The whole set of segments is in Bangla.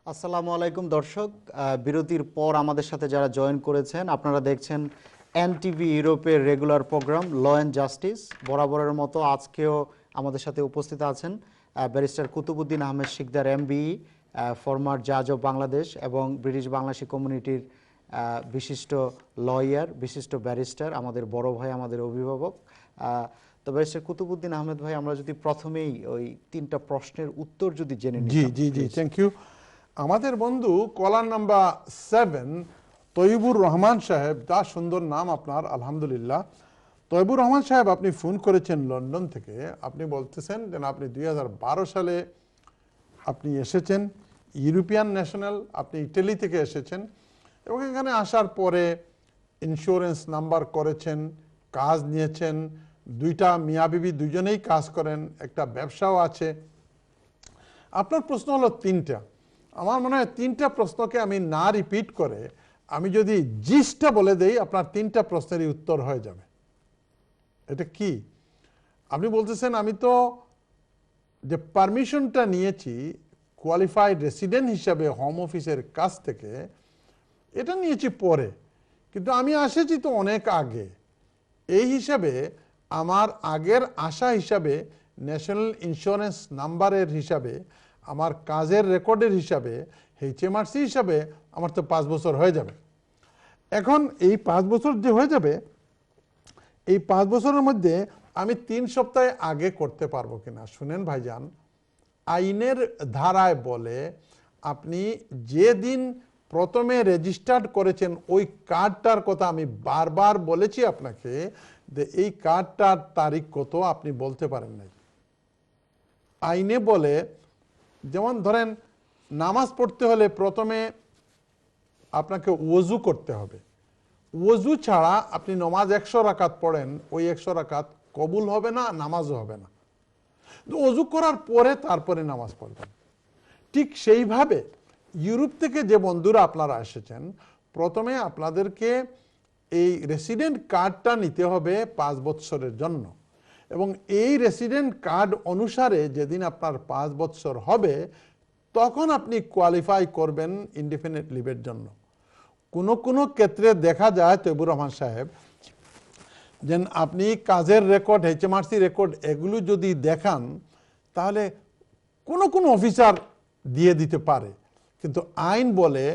আসসালামু আলাইকুম দর্শক, বিরতির পর আমাদের সাথে যারা জয়েন করেছেন, আপনারা দেখছেন এনটিভি ইউরোপের regular programme law and justice. বরাবরের মতো আজকেও আমাদের সাথে উপস্থিত আছেন barrister Kutubuddin Ahmed Sikder MBE, former জাজ অব বাংলাদেশ এবং ব্রিটিশ বাংলাদেশি কমিউনিটির বিশিষ্ট লয়ার, বিশিষ্ট ব্যারিস্টার, আমাদের বড় ভাই, আমাদের অভিভাবক। তো ব্যারিস্টার কুতুবুদ্দিন আহমেদ ভাই, আমরা যদি প্রথমেই ওই 3টা প্রশ্নের উত্তর যদি জেনে নিই। জি, থ্যাংক ইউ। আমাদের বন্ধু কলার নাম্বার 7 তৈবুর রহমান সাহেব, যা সুন্দর নাম আপনার, আলহামদুলিল্লাহ। তৈবুর রহমান সাহেব, আপনি ফোন করেছেন লন্ডন থেকে। আপনি বলতেছেন যে আপনি 2012 সালে আপনি এসেছেন, ইউরোপিয়ান ন্যাশনাল, আপনি ইটালি থেকে এসেছেন এবং এখানে আসার পরে ইন্স্যুরেন্স নাম্বার করেছেন, কাজ নিয়েছেন, 2টা মিয়া বিবি দুজনেই কাজ করেন, একটা ব্যবসাও আছে। আপনার প্রশ্ন হলো 3টা। আমার মনে হয় 3টা প্রশ্নকে আমি না রিপিট করে আমি যদি জিসটা বলে দেই, আপনার 3টা প্রশ্নেরই উত্তর হয়ে যাবে। এটা কি? আপনি বলতেছেন আমি তো যে পারমিশনটা নিয়েছি কোয়ালিফাইড রেসিডেন্ট হিসাবে হোম অফিসের কাছ থেকে, এটা নিয়েছি পরে, কিন্তু আমি আসেছি তো অনেক আগে। এই হিসাবে আমার আগের আসা হিসাবে, ন্যাশনাল ইন্স্যুরেন্স নাম্বারের হিসাবে, আমার কাজের রেকর্ডের হিসাবে, HMRC হিসাবে আমার তো 5 বছর হয়ে যাবে। এখন এই 5 বছর যে হয়ে যাবে, এই 5 বছরের মধ্যে আমি 3 সপ্তাহ আগে করতে পারবো কিনা? শুনেন ভাইজান, আইনের ধারায় বলে আপনি যেদিন প্রথমে রেজিস্টার্ড করেছেন ওই কার্ডটার কথা আমি বারবার বলেছি আপনাকে, যে এই কার্ডটার তারিখ কত আপনি বলতে পারেন নাই। আইনে বলে, যেমন ধরেন নামাজ পড়তে হলে প্রথমে আপনাকে ওযু করতে হবে। ওযু ছাড়া আপনি নমাজ 100 রাকাত পড়েন, ওই 100 রাকাত কবুল হবে না, নামাজও হবে না। ওযু করার পরে তারপরে নামাজ পড়বেন। ঠিক সেইভাবে ইউরোপ থেকে যে বন্ধুরা আপনারা এসেছেন, প্রথমে আপনাদেরকে এই রেসিডেন্ট কার্ডটা নিতে হবে 5 বছরের জন্য, এবং এই রেসিডেন্ট কার্ড অনুসারে যেদিন আপনার 5 বছর হবে তখন আপনি কোয়ালিফাই করবেন ইনডিফিনিট লিভের জন্য। কোনো ক্ষেত্রে দেখা যায় তৈবুর রহমান সাহেব, যে আপনি কাজের রেকর্ড, HMRC রেকর্ড এগুলো যদি দেখান তাহলে কোনো অফিসার দিয়ে দিতে পারে, কিন্তু আইন বলে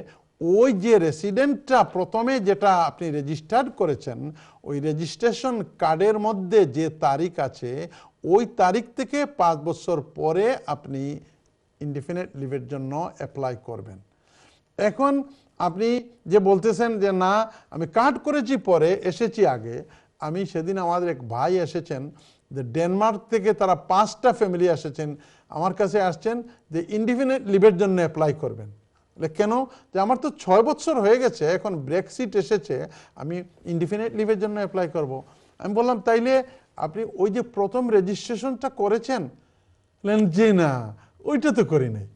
ওই যে রেসিডেন্টটা প্রথমে যেটা আপনি রেজিস্টার্ড করেছেন, ওই রেজিস্ট্রেশন কার্ডের মধ্যে যে তারিখ আছে ওই তারিখ থেকে 5 বছর পরে আপনি ইনডিফিনিট লিভের জন্য অ্যাপ্লাই করবেন। এখন আপনি যে বলতেছেন যে না আমি কার্ড করেছি পরে, এসেছি আগে, আমি সেদিন আমাদের এক ভাই এসেছেন যে ডেনমার্ক থেকে, তারা 5টা ফ্যামিলি এসেছেন আমার কাছে, আসছেন যে ইনডিফিনিট লিভের জন্য অ্যাপ্লাই করবেন। কেন? যে আমার তো 6 বছর হয়ে গেছে, এখন ব্রেক্সিট এসেছে, আমি ইনডিফিনিট লিভের জন্য অ্যাপ্লাই করব। আমি বললাম তাইলে আপনি ওই যে প্রথম রেজিস্ট্রেশনটা করেছেন? বললেন যে না, ওইটা তো করি নাই।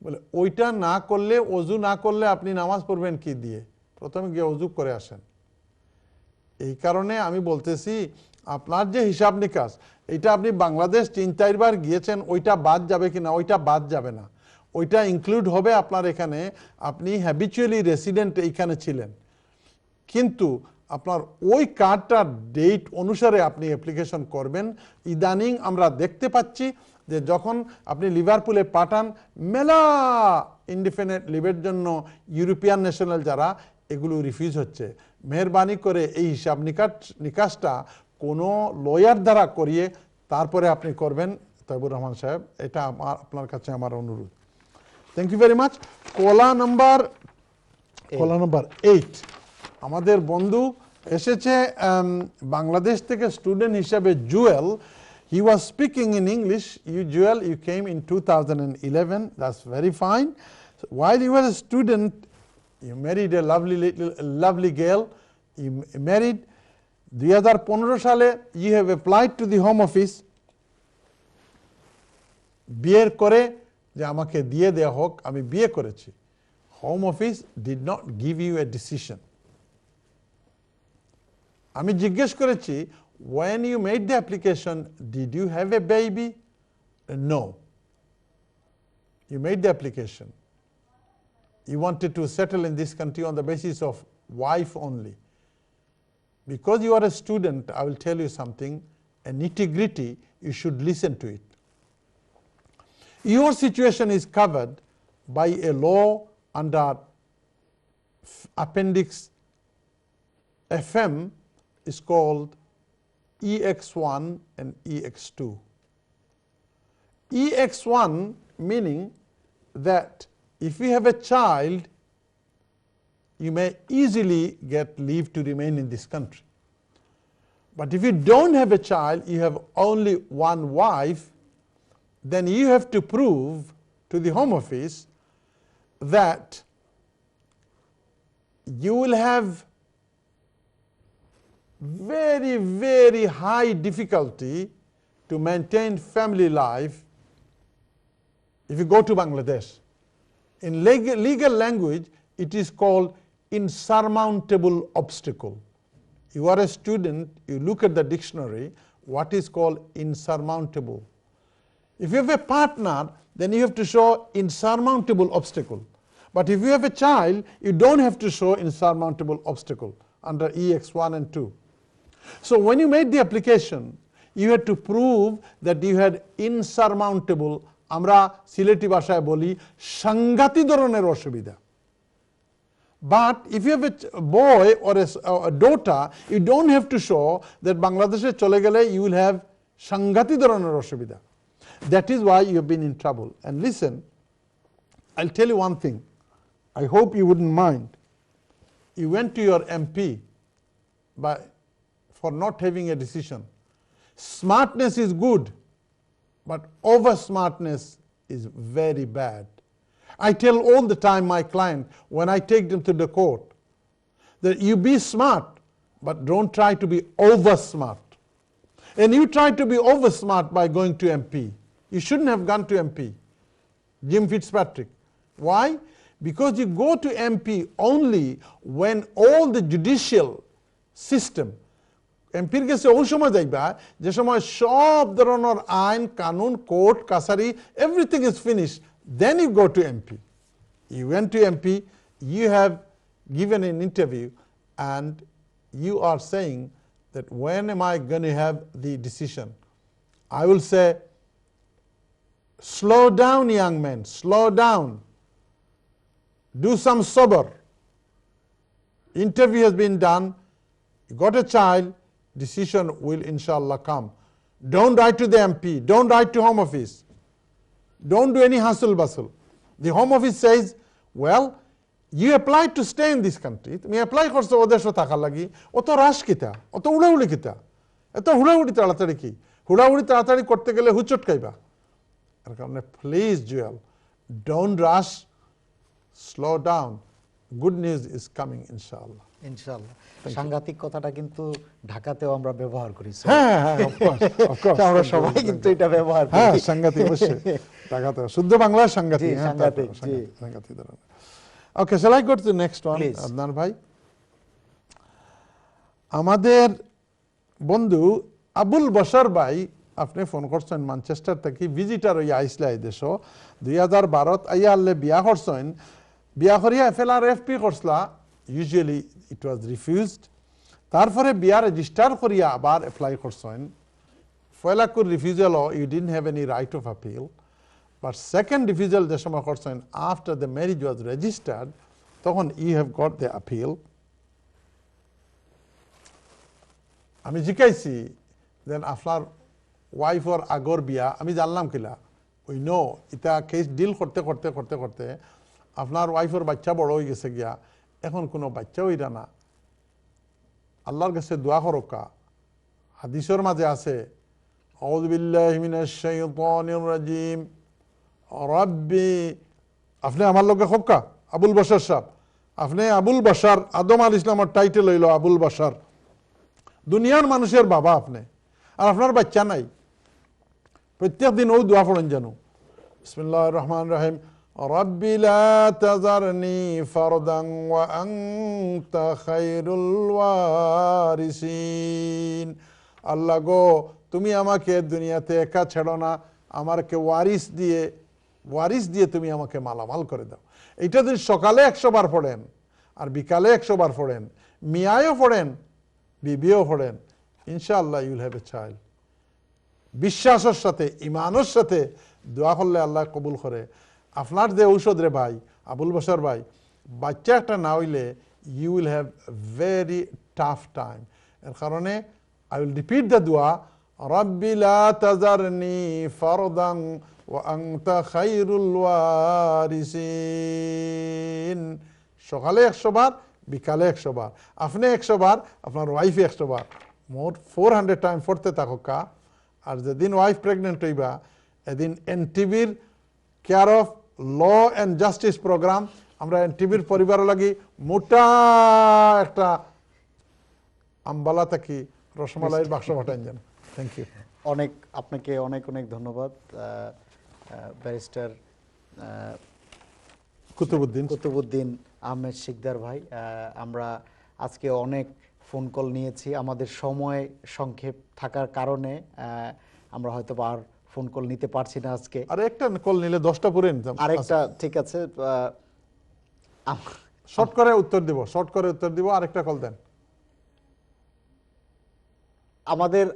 বলে ওইটা না করলে, ওযু না করলে আপনি নামাজ পড়বেন কি দিয়ে? প্রথমে গিয়ে ওযু করে আসেন। এই কারণে আমি বলতেছি আপনার যে হিসাব নিকাশ, এটা আপনি বাংলাদেশ 3-4 বার গিয়েছেন, ওইটা বাদ যাবে কিনা? ওইটা বাদ যাবে না, ওইটা ইনক্লুড হবে আপনার এখানে। আপনি হ্যাবিচুয়ালি রেসিডেন্ট এইখানে ছিলেন, কিন্তু আপনার ওই কার্ডটার ডেট অনুসারে আপনি অ্যাপ্লিকেশন করবেন। ইদানিং আমরা দেখতে পাচ্ছি যে যখন আপনি লিভারপুলে পাঠান, মেলা ইনডিফিনিট লিভের জন্য ইউরোপিয়ান ন্যাশনাল যারা, এগুলো রিফিউজ হচ্ছে। মেহরবানি করে এই হিসাব নিকাশটা কোনো লয়ার দ্বারা করিয়ে তারপরে আপনি করবেন তৈবুর রহমান সাহেব, এটা আপনার কাছে আমার অনুরোধ। Thank you very much. Caller number 8 আমাদের বন্ধু এসেছে বাংলাদেশ থেকে, স্টুডেন্ট হিসাবে Jewel. He was speaking in English. Joel, you came in 2011. That's very fine. So while you were a student, you married a lovely girl. You married 2015 সালে, you have applied to the Home Office বিয়ের করে যে আমাকে দিয়ে দেওয়া হোক, আমি বিয়ে করেছি। Home Office did not give you a decision. আমি জিজ্ঞেস করেছি, when you made the application, did you have a baby? No. You made the application. you wanted to settle in this country on the basis of wife only. Because you are a student, I will tell you something, a nitty-gritty, you should listen to it. Your situation is covered by a law under Appendix FM, is called EX1 and EX2. EX1 meaning that if you have a child, you may easily get leave to remain in this country. But if you don't have a child, you have only one wife, then you have to prove to the Home Office that you will have very, very high difficulty to maintain family life if you go to Bangladesh. In legal language, it is called insurmountable obstacle. You are a student, you look at the dictionary, what is called insurmountable. If you have a partner, then you have to show insurmountable obstacle. But if you have a child, you don't have to show insurmountable obstacle under EX1 and 2. So when you made the application, you had to prove that you had insurmountable, আমরা সিলেটি ভাষায় বলি সাংঘাতিক ধরনের অসুবিধা. But if you have a boy or a daughter, you don't have to show that Bangladeshe চলে গেলে you will have সাংঘাতিক ধরনের অসুবিধা. That is why you have been in trouble. And listen, I'll tell you one thing. I hope you wouldn't mind. You went to your MP for not having a decision. Smartness is good, but over smartness is very bad. I tell all the time my client when I take them to the court that you be smart, but don't try to be over smart. And you try to be over smart by going to MP. You shouldn't have gone to MP. Jim Fitzpatrick. Why? Because you go to MP only when all the judicial system, এমপির কাছে ওই সময় যাইবা যে সময় সব ধরনের আইন কানুন কোর্ট কাছারি everything is finished, then you go to MP. You went to MP, you have given an interview, and you are saying that when am I going to have the decision? I will say, slow down, young man, slow down. Do some sober. Interview has been done, you got a child, decision will inshallah come. Don't write to the MP, don't write to Home Office. Don't do any hustle bustle. The Home Office says, well, you applied to stay in this country. তুমি অ্যাপ্লাই করছো ওদেশে থাকার লাগি, অত রাশ কিতা, অত উড়াউড়ি কিতা, এত হুড়াহুড়ি তাড়াতাড়ি কি, হুড়াহুড়ি তাড়াতাড়ি করতে গেলে হুচট খাইবা। এর কারণে please Jewel, don't rush, slow down. Good news is coming ইনশাআল্লাহ। ইনশাআল্লাহ। সাংঘাতিক কথাটা কিন্তু ঢাকাতেও আমরা ব্যবহার করি। হ্যাঁ হ্যাঁ, অফ কোর্স আমরা সবাই কিন্তু এটা ব্যবহার করি। হ্যাঁ, সাংঘাতিক অবশ্যই। ঢাকাতে শুদ্ধ বাংলায় সাংঘাতিক। সাংঘাতিক, জি। সাংঘাতিক ধরনের। ওকে, shall I go to the next one? Adnan ভাই, আমাদের বন্ধু আবুল বশর ভাই আপনি ফোন করছেন ম্যানচেস্টার থেকে, ভিজিটার হইয়া আইসলা এই দেশ 2012 আইয়া আল্লে বিয়া করছেন। বিয়া করিয়া FLR FP করছলা, ইউজুয়ালি ইট ওয়াজ রিফিউজড। তারপরে বিয়া রেজিস্টার করিয়া আবার অ্যাপ্লাই করছেন। ফয়লাকুর refusal, you didn't have any right of appeal. But second refusal যে সময় করছেন after the marriage was registered, তখন you have got the appeal. আমি জিজ্ঞাসি দেন আপনার ওয়াইফর আগর বিয়া, আমি জানলাম কিলা, ওই নো এটা কেস ডিল করতে করতে করতে করতে আপনার ওয়াইফর বাচ্চা বড় হয়ে গেছে গিয়া, এখন কোনো বাচ্চা হইরা না। আল্লাহর কাছে দোয়া করকা। হাদিসের মাঝে আছে, আউযু বিল্লাহি মিনাশ শাইতানির রাজিম, রব্বি, আপনি আমার লোকে খোকা আবুল বশর সাহেব, আপনি আবুল বশর, আদম আল ইসলামের টাইটেল হইল আবুল বশর, দুনিয়ার মানুষের বাবা আপনি, আর আপনার বাচ্চা নাই। প্রত্যেক দিন ও দোয়া পড়েন জানো, বিসমিল্লাহির রহমানির রহিম, রব্বি লা তাযারনি ফারদান ওয়া আনতা খায়রুল ওয়ারিসিন। আল্লাহ গো, তুমি আমাকে দুনিয়াতে একা ছেড়ো না, আমাকে ওয়ারিস দিয়ে ওয়ারিস দিয়ে তুমি আমাকে মালামাল করে দাও। এটা যদি সকালে 100 বার পড়েন আর বিকালে 100 বার পড়েন, মিয়ায়ও পড়েন, বিবিও পড়েন, ইনশাআল্লাহ ইউল হ্যাভ এ চাইল্ড। বিশ্বাসের সাথে, ইমানের সাথে দোয়া করলে আল্লাহ কবুল করে। আপনার যে ঔষধ রে ভাই, আবুল বশর ভাই, বাচ্চা একটা না হইলে you will have very tough time. এর কারণে আই উইল রিপিট দ্য দোয়া, রাব্বি লা তাজারনি ফারদান ওয়া আনতা খায়রুল ওয়ারিসিন। সকালে 100 বার, বিকালে 100 বার, আপনি 100 বার, আপনার ওয়াইফে 100 বার, মোট 400 টাইম পড়তে থাকো কা। আর যেদিন ওয়াইফ প্রেগনেন্ট হইবা এদিন এনটিভির care of law and justice program, আমরা এনটিভির পরিবারের লাগি মোটা একটা আম্বালা থাকি রসমালাইয়ের বাক্স পাঠান যেন। Thank you. আপনাকে অনেক অনেক ধন্যবাদ ব্যারিস্টার কুতুবুদ্দিন আহমেদ শিকদার ভাই। আমরা আজকে অনেক ফোন কল নিয়েছি, আমাদের সময় সংক্ষেপ থাকার কারণে আমরা হয়তো আর ফোন কল নিতে পারছি না আজকে। আর একটা কল নিলে 10টা পুরে নিতাম। আরেকটা ঠিক আছে, শর্ট করে উত্তর দিব, আরেকটা কল দেন।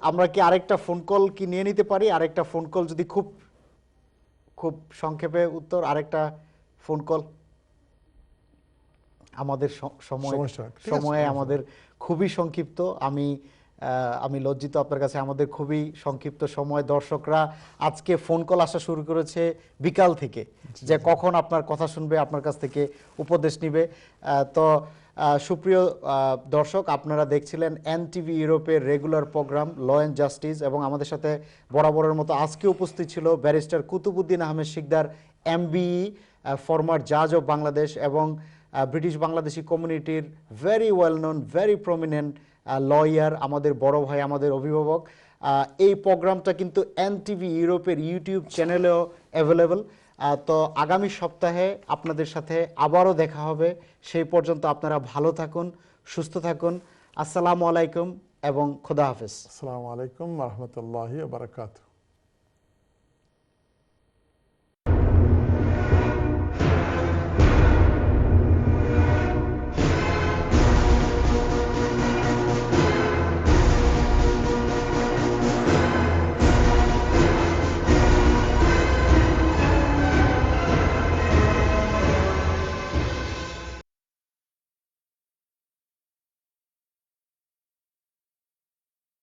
আমরা কি আরেকটা ফোন কল কি নিয়ে নিতে পারি? আরেকটা ফোন কল যদি খুব খুব সংক্ষেপে উত্তর, আরেকটা ফোন কল। আমাদের সময় আমাদের খুবই সংক্ষিপ্ত। আমি লজ্জিত আপনার কাছে, আমাদের খুবই সংক্ষিপ্ত সময়। দর্শকরা আজকে ফোন কল আসা শুরু করেছে বিকাল থেকে, যে কখন আপনার কথা শুনবে, আপনার কাছ থেকে উপদেশ নিবে। তো সুপ্রিয় দর্শক, আপনারা দেখছিলেন এনটিভি ইউরোপের regular programme law and justice, এবং আমাদের সাথে বরাবরের মতো আজকে উপস্থিত ছিল barrister Kutubuddin Ahmed Sikder, MBE, former জাজ অফ বাংলাদেশ, এবং ব্রিটিশ বাংলাদেশি কমিউনিটির very well known, very prominent lawyer, আমাদের বড় ভাই, আমাদের অভিভাবক। এই প্রোগ্রামটা কিন্তু এনটিভি ইউরোপের ইউটিউব চ্যানেলেও অ্যাভেলেবল। তো আগামী সপ্তাহে আপনাদের সাথে আবারও দেখা হবে। সেই পর্যন্ত আপনারা ভালো থাকুন, সুস্থ থাকুন। আসসালামু আলাইকুম এবং খোদা হাফেজ। আসসালামু আলাইকুম ওয়া রাহমাতুল্লাহি ওয়া বারাকাতুহু।